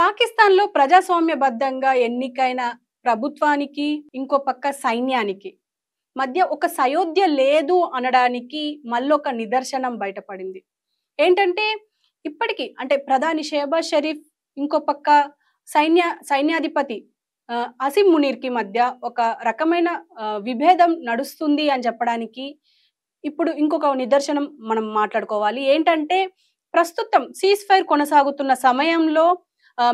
పాకిస్తాన్‌లో ప్రజాస్వామ్యబద్ధంగా ఎన్నికైన ప్రభుత్వానికి, ఇంకో పక్క సైన్యానికి మధ్య ఒక సయోధ్య లేదు అనడానికి మళ్ళొక నిదర్శనం బయటపడింది. ఏంటంటే ఇప్పటికి అంటే ప్రధాని షెహబాజ్ షరీఫ్, ఇంకో పక్క సైన్యాధిపతి అసీం మునీర్‌కి మధ్య ఒక రకమైన విభేదం నడుస్తుంది అని చెప్పడానికి ఇప్పుడు ఇంకొక నిదర్శనం మనం మాట్లాడుకోవాలి. ఏంటంటే ప్రస్తుతం సీజ్ ఫైర్ కొనసాగుతున్న సమయంలో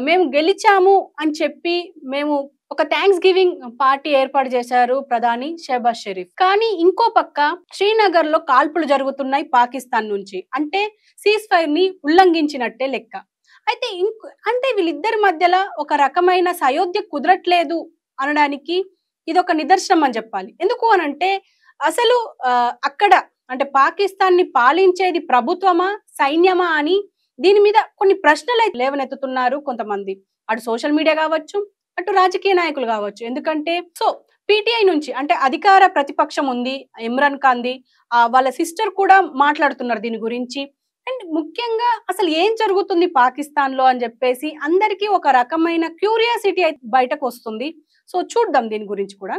మేము గెలిచాము అని చెప్పి మేము ఒక థాంక్స్ గివింగ్ పార్టీ ఏర్పాటు చేశారు ప్రధాని షెహబాజ్ షరీఫ్. కానీ ఇంకో పక్క శ్రీనగర్‌లో కాల్పులు జరుగుతున్నాయి పాకిస్తాన్ నుంచి. అంటే సీజ్ ఫైర్‌ని ఉల్లంఘించినట్టే లెక్క. అయితే అంటే వీళ్ళిద్దరి మధ్యల ఒక రకమైన సయోధ్య కుదరట్లేదు అనడానికి ఇదొక నిదర్శనం అని చెప్పాలి. ఎందుకు అనంటే అసలు అక్కడ అంటే పాకిస్తాన్‌ని పాలించేది ప్రభుత్వమా? సైన్యమా? అని దీని మీద కొన్ని ప్రశ్నలైతే లేవనెత్తుతున్నారు కొంతమంది. అటు సోషల్ మీడియా కావచ్చు, అటు రాజకీయ నాయకులు కావచ్చు. ఎందుకంటే పీటీఐ నుంచి అంటే అధికార ప్రతిపక్షం ఉంది ఇమ్రాన్ ఖాన్‌ది. వాళ్ళ సిస్టర్ కూడా మాట్లాడుతున్నారు దీని గురించి. అండ్ ముఖ్యంగా అసలు ఏం జరుగుతుంది పాకిస్తాన్‌లో అని చెప్పేసి అందరికీ ఒక రకమైన క్యూరియాసిటీ అయితే బయటకొస్తుంది. చూద్దాం దీని గురించి కూడా.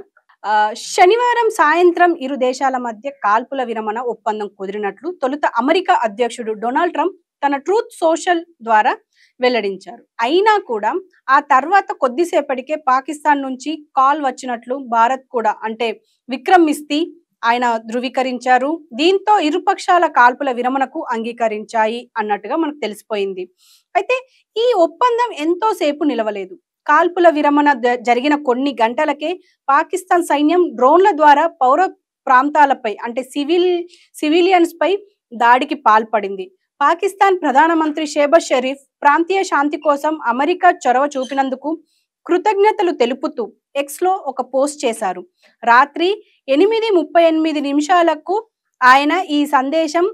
శనివారం సాయంత్రం ఇరు దేశాల మధ్య కాల్పుల విరమణ ఒప్పందం కుదిరినట్లు తొలుత అమెరికా అధ్యక్షుడు డొనాల్డ్ ట్రంప్ తన ట్రూత్ సోషల్ ద్వారా వెల్లడించారు. అయినా కూడా ఆ తర్వాత కొద్దిసేపటికే పాకిస్తాన్ నుంచి కాల్ వచ్చినట్లు భారత్ కూడా అంటే విక్రమ్ మిస్తి ఆయన ధృవీకరించారు. దీంతో ఇరుపక్షాల కాల్పుల విరమణకు అంగీకరించాయి అన్నట్టుగా మనకు తెలిసిపోయింది. అయితే ఈ ఒప్పందం ఎంతో సేపు నిలవలేదు. కాల్పుల విరమణ జరిగిన కొన్ని గంటలకే పాకిస్తాన్ సైన్యం డ్రోన్ల ద్వారా పౌర ప్రాంతాలపై అంటే సివిలియన్స్ పై దాడికి పాల్పడింది. పాకిస్తాన్ ప్రధానమంత్రి షెహబాజ్ షరీఫ్ ప్రాంతీయ శాంతి కోసం అమెరికా చొరవ చూపినందుకు కృతజ్ఞతలు తెలుపుతూ ఎక్స్‌లో ఒక పోస్ట్ చేశారు. రాత్రి 8:38 ఆయన ఈ సందేశం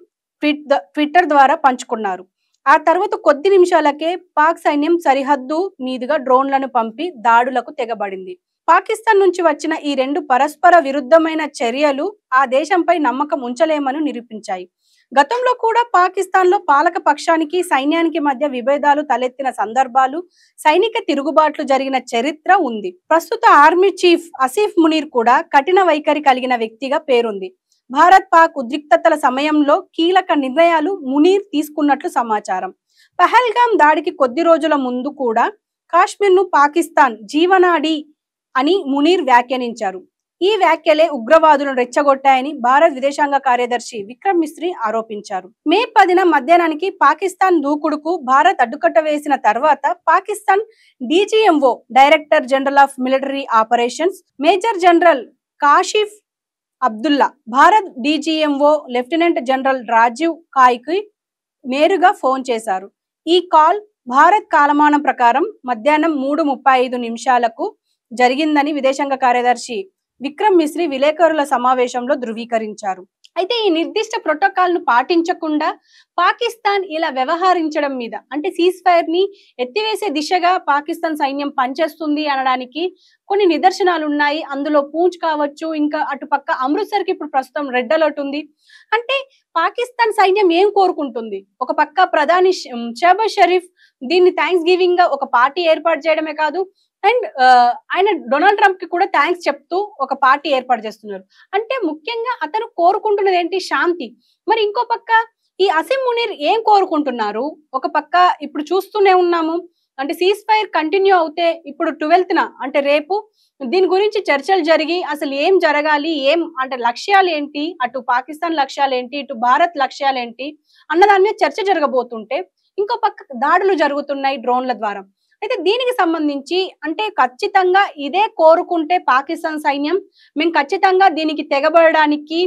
ట్విట్టర్ ద్వారా పంచుకున్నారు. ఆ తర్వాత కొద్ది నిమిషాలకే పాక్ సైన్యం సరిహద్దు మీదుగా డ్రోన్లను పంపి దాడులకు తెగబడింది. పాకిస్తాన్ నుంచి వచ్చిన ఈ రెండు పరస్పర విరుద్ధమైన చర్యలు ఆ దేశంపై నమ్మకం ఉంచలేమని నిరూపించాయి. గతంలో కూడా పాకిస్తాన్‌లో పాలక పక్షానికి సైన్యానికి మధ్య విభేదాలు తలెత్తిన సందర్భాలు, సైనిక తిరుగుబాట్లు జరిగిన చరిత్ర ఉంది. ప్రస్తుత ఆర్మీ చీఫ్ అసీఫ్ మునీర్ కూడా కఠిన వైఖరి కలిగిన వ్యక్తిగా పేరుంది. భారత్ పాక్ ఉద్రిక్తతల సమయంలో కీలక నిర్ణయాలు మునీర్ తీసుకున్నట్లు సమాచారం. పహల్గామ్ దాడికి కొద్ది రోజుల ముందు కూడా కాశ్మీర్‌ను పాకిస్తాన్ జీవనాడి అని మునీర్ వ్యాఖ్యానించారు. ఈ వ్యాఖ్యలే ఉగ్రవాదులను రెచ్చగొట్టాయని భారత విదేశాంగ కార్యదర్శి విక్రమ్ మిస్రి ఆరోపించారు. మే 10 మధ్యాహ్నానికి పాకిస్తాన్ దూకుడుకు భారత్ అడ్డుకట్ట వేసిన తర్వాత Pakistan DGMO director general of military operations major general Kashif Abdullah Bharat DGMO lieutenant general Rajiv కాయ్కి నేరుగా ఫోన్ చేశారు. ఈ కాల్ భారత్ కాలమానం ప్రకారం మధ్యాహ్నం 3:35 జరిగిందని విదేశాంగ కార్యదర్శి విక్రమ్ మిస్రి విలేకరుల సమావేశంలో ధృవీకరించారు. అయితే ఈ నిర్దిష్ట ప్రోటోకాల్ ను పాటించకుండా పాకిస్తాన్ ఇలా వ్యవహరించడం మీద అంటే సీజ్ ఫైర్ ని ఎత్తివేసే దిశగా పాకిస్తాన్ సైన్యం పనిచేస్తుంది అనడానికి కొన్ని నిదర్శనాలు ఉన్నాయి. అందులో పూంచ్ కావచ్చు, ఇంకా అటుపక్క అమృత్సర్ కి ఇప్పుడు ప్రస్తుతం రెడ్ అలర్ట్ ఉంది. అంటే పాకిస్తాన్ సైన్యం ఏం కోరుకుంటుంది? ఒక పక్క ప్రధాని షెహబాజ్ షరీఫ్ దీన్ని థ్యాంక్స్ గివింగ్ గా ఒక పార్టీ ఏర్పాటు చేయడమే కాదు, అండ్ ఆయన డొనాల్డ్ ట్రంప్ కి కూడా థ్యాంక్స్ చెప్తూ ఒక పార్టీ ఏర్పాటు చేస్తున్నారు. అంటే ముఖ్యంగా అతను కోరుకుంటున్నది ఏంటి? శాంతి. మరి ఇంకో పక్క ఈ అసీం మునీర్ ఏం కోరుకుంటున్నారు? ఒక పక్క ఇప్పుడు చూస్తూనే ఉన్నాము అంటే సీజ్ ఫైర్ కంటిన్యూ అవుతే ఇప్పుడు 12న అంటే రేపు దీని గురించి చర్చలు జరిగి అసలు ఏం జరగాలి, ఏం అంటే లక్ష్యాలు ఏంటి, అటు పాకిస్తాన్ లక్ష్యాలు ఏంటి, ఇటు భారత్ లక్ష్యాలు ఏంటి అన్న దాని మీద చర్చ జరగబోతుంటే ఇంకో పక్క దాడులు జరుగుతున్నాయి డ్రోన్ల ద్వారా. అయితే దీనికి సంబంధించి అంటే ఖచ్చితంగా ఇదే కోరుకుంటే పాకిస్తాన్ సైన్యం మేము ఖచ్చితంగా దీనికి తెగబడడానికి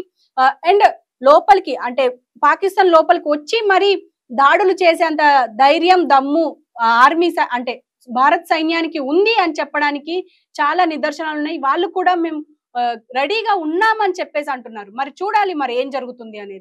అండ్ లోపలికి అంటే పాకిస్తాన్ లోపలికి వచ్చి మరి దాడులు చేసేంత ధైర్యం, దమ్ము ఆర్మీ అంటే భారత్ సైన్యానికి ఉంది అని చెప్పడానికి చాలా నిదర్శనాలు ఉన్నాయి. వాళ్ళు కూడా మేము రెడీగా ఉన్నామని చెప్పేసి అంటున్నారు. మరి చూడాలి మరి ఏం జరుగుతుంది అనేది.